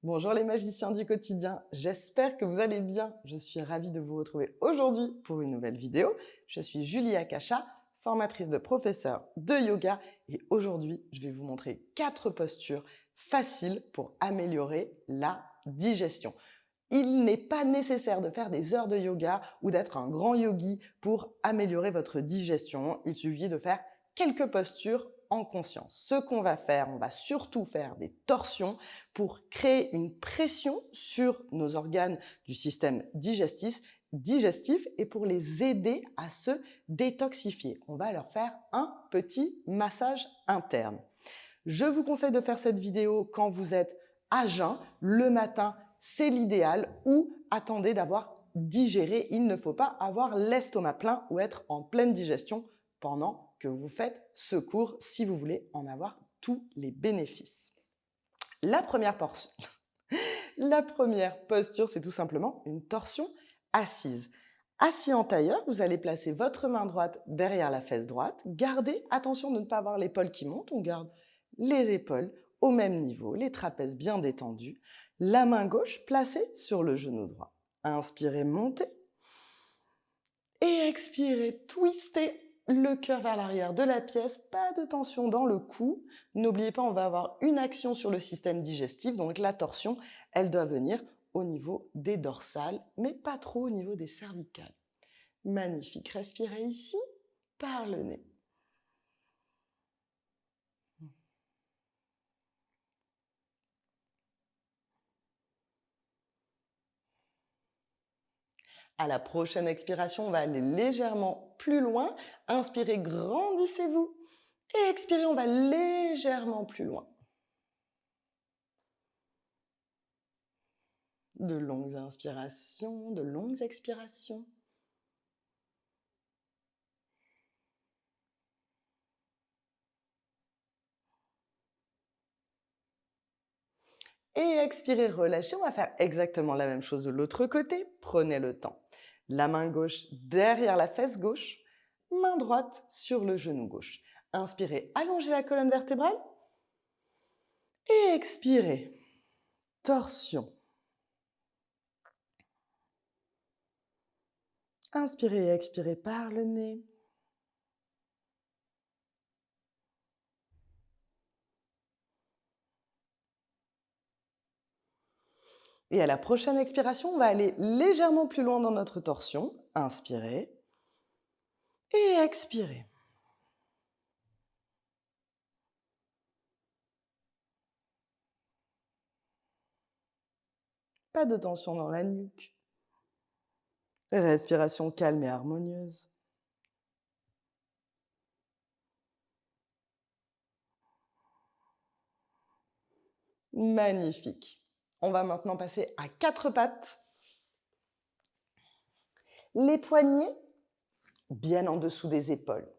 Bonjour les magiciens du quotidien, j'espère que vous allez bien. Je suis ravie de vous retrouver aujourd'hui pour une nouvelle vidéo. Je suis Julie Akasha, formatrice de professeur de yoga et aujourd'hui je vais vous montrer 4 postures faciles pour améliorer la digestion. Il n'est pas nécessaire de faire des heures de yoga ou d'être un grand yogi pour améliorer votre digestion. Il suffit de faire quelques postures en conscience. Ce qu'on va faire, on va surtout faire des torsions pour créer une pression sur nos organes du système digestif et pour les aider à se détoxifier. On va leur faire un petit massage interne. Je vous conseille de faire cette vidéo quand vous êtes à jeun, le matin, c'est l'idéal, ou attendez d'avoir digéré. Il ne faut pas avoir l'estomac plein ou être en pleine digestion pendant que vous faites ce cours si vous voulez en avoir tous les bénéfices. La première posture, c'est tout simplement une torsion assise. Assis en tailleur, vous allez placer votre main droite derrière la fesse droite. Gardez, attention de ne pas avoir l'épaule qui monte, on garde les épaules au même niveau, les trapèzes bien détendus. La main gauche placée sur le genou droit. Inspirez, montez. Et expirez, twistez le cœur vers l'arrière de la pièce, pas de tension dans le cou. N'oubliez pas, on va avoir une action sur le système digestif, donc la torsion, elle doit venir au niveau des dorsales, mais pas trop au niveau des cervicales. Magnifique, respirez ici, par le nez. À la prochaine expiration, on va aller légèrement plus loin. Inspirez, grandissez-vous. Et expirez, on va légèrement plus loin. De longues inspirations, de longues expirations. Et expirez, relâchez. On va faire exactement la même chose de l'autre côté. Prenez le temps. La main gauche derrière la fesse gauche, main droite sur le genou gauche. Inspirez, allongez la colonne vertébrale. Et expirez, torsion. Inspirez et expirez par le nez. Et à la prochaine expiration, on va aller légèrement plus loin dans notre torsion. Inspirez et expirez. Pas de tension dans la nuque. Respiration calme et harmonieuse. Magnifique. On va maintenant passer à 4 pattes. Les poignets bien en dessous des épaules.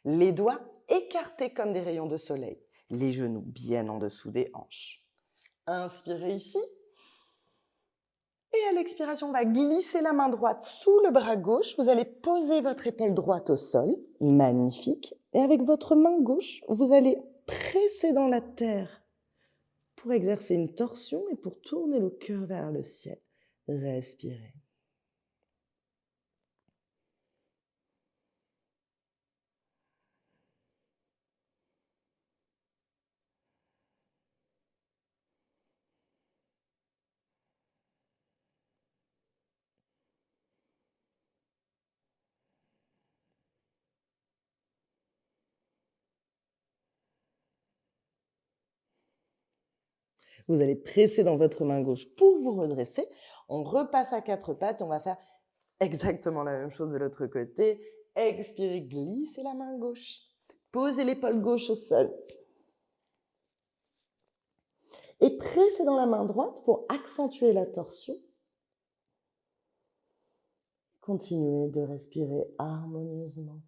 Les doigts écartés comme des rayons de soleil. Les genoux bien en dessous des hanches. Inspirez ici. Et à l'expiration, on va glisser la main droite sous le bras gauche. Vous allez poser votre épaule droite au sol. Magnifique. Et avec votre main gauche, vous allez presser dans la terre pour exercer une torsion et pour tourner le cœur vers le ciel. Respirez. Vous allez presser dans votre main gauche pour vous redresser. On repasse à 4 pattes. On va faire exactement la même chose de l'autre côté. Expirez, glissez la main gauche. Posez l'épaule gauche au sol. Et pressez dans la main droite pour accentuer la torsion. Continuez de respirer harmonieusement.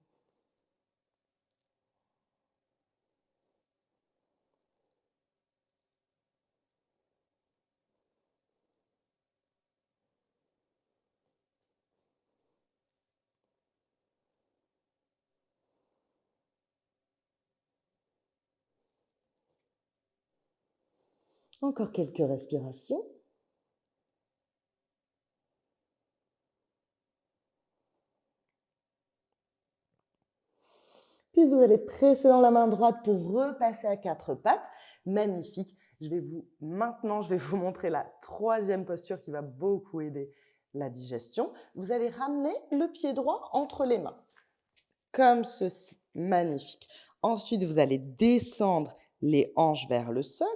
Encore quelques respirations. Puis vous allez presser dans la main droite pour repasser à quatre pattes. Magnifique. Maintenant, je vais vous montrer la troisième posture qui va beaucoup aider la digestion. Vous allez ramener le pied droit entre les mains, comme ceci. Magnifique. Ensuite, vous allez descendre les hanches vers le sol.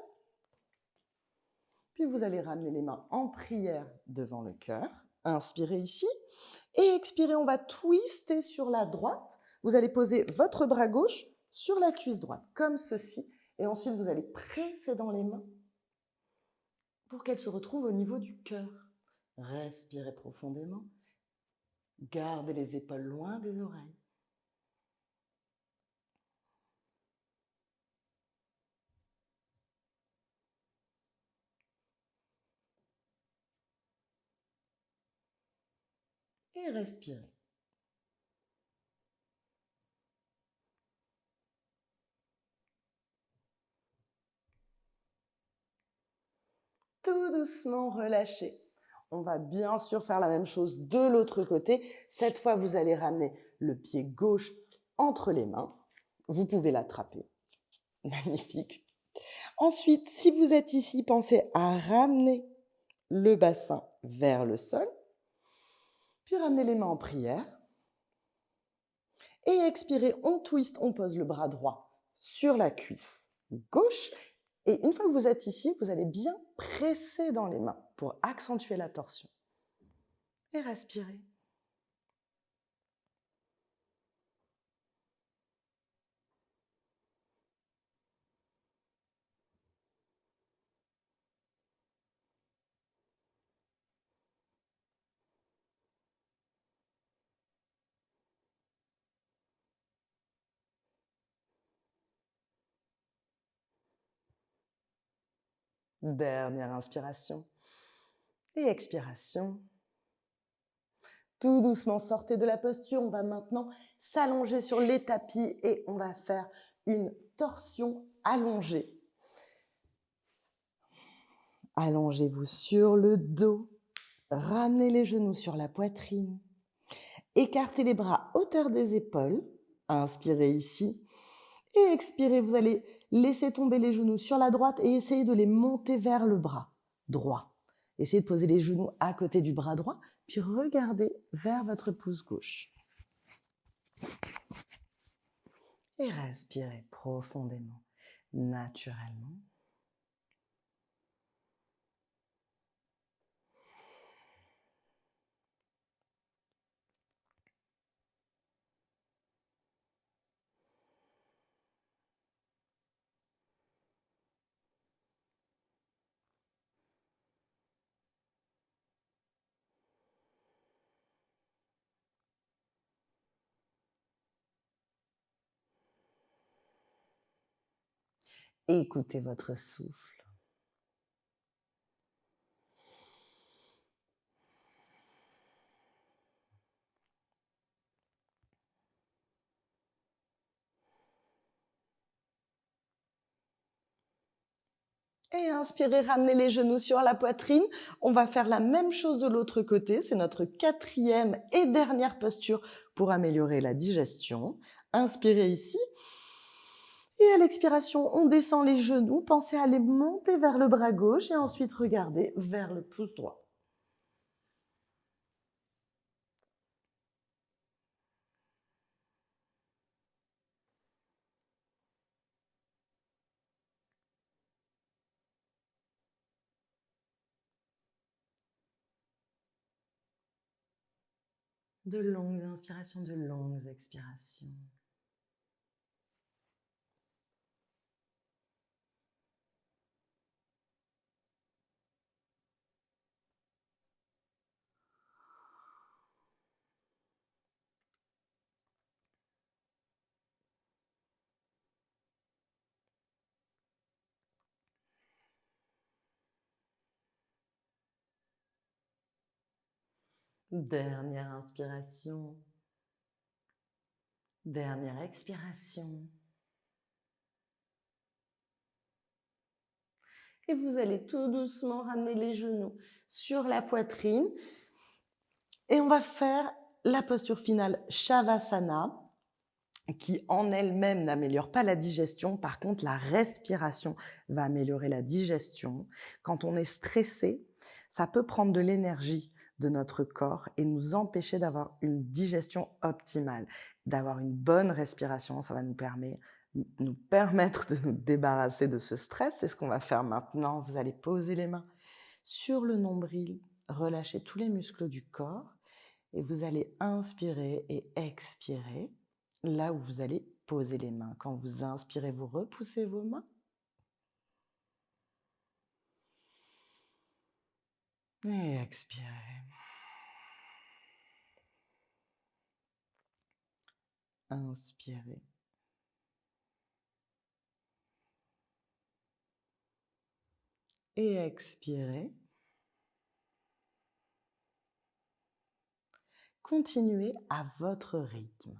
Puis vous allez ramener les mains en prière devant le cœur. Inspirez ici. Et expirez, on va twister sur la droite. Vous allez poser votre bras gauche sur la cuisse droite, comme ceci. Et ensuite, vous allez presser dans les mains pour qu'elles se retrouvent au niveau du cœur. Respirez profondément. Gardez les épaules loin des oreilles. Et respirez. Tout doucement, relâchez. On va bien sûr faire la même chose de l'autre côté. Cette fois, vous allez ramener le pied gauche entre les mains. Vous pouvez l'attraper. Magnifique. Ensuite, si vous êtes ici, pensez à ramener le bassin vers le sol. Puis ramenez les mains en prière. Et expirez, on twist, on pose le bras droit sur la cuisse gauche. Et une fois que vous êtes ici, vous allez bien presser dans les mains pour accentuer la torsion. Et respirez. Dernière inspiration. Et expiration. Tout doucement, sortez de la posture. On va maintenant s'allonger sur les tapis et on va faire une torsion allongée. Allongez-vous sur le dos. Ramenez les genoux sur la poitrine. Écartez les bras à hauteur des épaules. Inspirez ici. Et expirez, vous allez laisser tomber les genoux sur la droite et essayer de les monter vers le bras droit. Essayez de poser les genoux à côté du bras droit, puis regardez vers votre pouce gauche. Et respirez profondément, naturellement. Écoutez votre souffle. Et inspirez, ramenez les genoux sur la poitrine. On va faire la même chose de l'autre côté. C'est notre quatrième et dernière posture pour améliorer la digestion. Inspirez ici. Et à l'expiration, on descend les genoux. Pensez à les monter vers le bras gauche et ensuite regardez vers le pouce droit. De longues inspirations, de longues expirations. Dernière inspiration. Dernière expiration. Et vous allez tout doucement ramener les genoux sur la poitrine. Et on va faire la posture finale Shavasana, qui en elle-même n'améliore pas la digestion. Par contre, la respiration va améliorer la digestion. Quand on est stressé, ça peut prendre de l'énergie de notre corps et nous empêcher d'avoir une digestion optimale, d'avoir une bonne respiration. Ça va nous permettre de nous débarrasser de ce stress. C'est ce qu'on va faire maintenant. Vous allez poser les mains sur le nombril, relâcher tous les muscles du corps et vous allez inspirer et expirer là où vous allez poser les mains. Quand vous inspirez, vous repoussez vos mains. Et expirez. Inspirez. Et expirez. Continuez à votre rythme.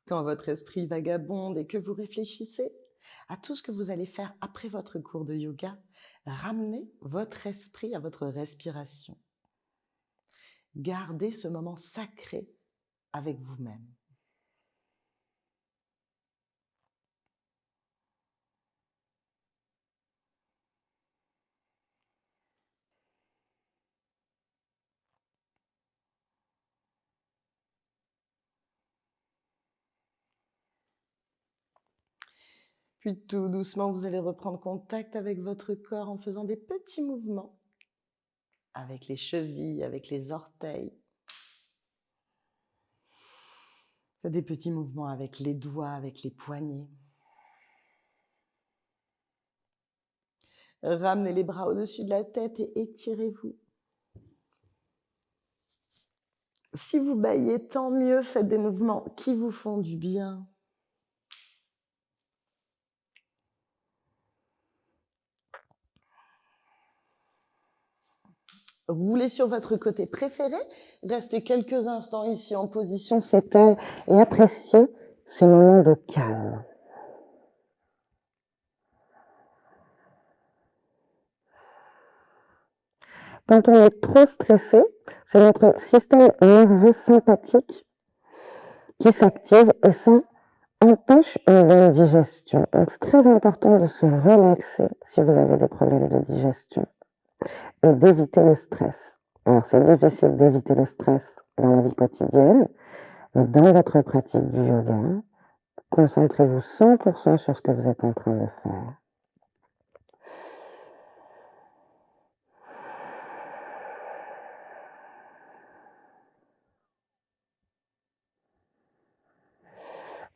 Quand votre esprit vagabonde et que vous réfléchissez à tout ce que vous allez faire après votre cours de yoga, ramenez votre esprit à votre respiration. Gardez ce moment sacré avec vous-même. Puis tout doucement, vous allez reprendre contact avec votre corps en faisant des petits mouvements avec les chevilles, avec les orteils. Faites des petits mouvements avec les doigts, avec les poignets. Ramenez les bras au-dessus de la tête et étirez-vous. Si vous bâillez, tant mieux, faites des mouvements qui vous font du bien. Roulez sur votre côté préféré, restez quelques instants ici en position fœtale et appréciez ces moments de calme. Quand on est trop stressé, c'est notre système nerveux sympathique qui s'active et ça empêche une bonne digestion. Donc c'est très important de se relaxer si vous avez des problèmes de digestion et d'éviter le stress. Alors c'est difficile d'éviter le stress dans la vie quotidienne, mais dans votre pratique du yoga, concentrez-vous 100% sur ce que vous êtes en train de faire.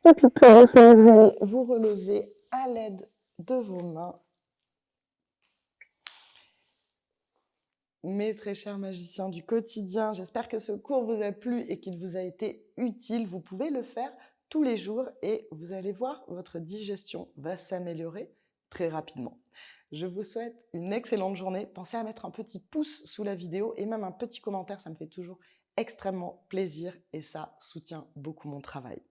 Et puis tout doucement, vous allez vous relever à l'aide de vos mains. Mes très chers magiciens du quotidien, j'espère que ce cours vous a plu et qu'il vous a été utile. Vous pouvez le faire tous les jours et vous allez voir, votre digestion va s'améliorer très rapidement. Je vous souhaite une excellente journée. Pensez à mettre un petit pouce sous la vidéo et même un petit commentaire, ça me fait toujours extrêmement plaisir et ça soutient beaucoup mon travail.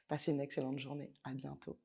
Passez une excellente journée, à bientôt.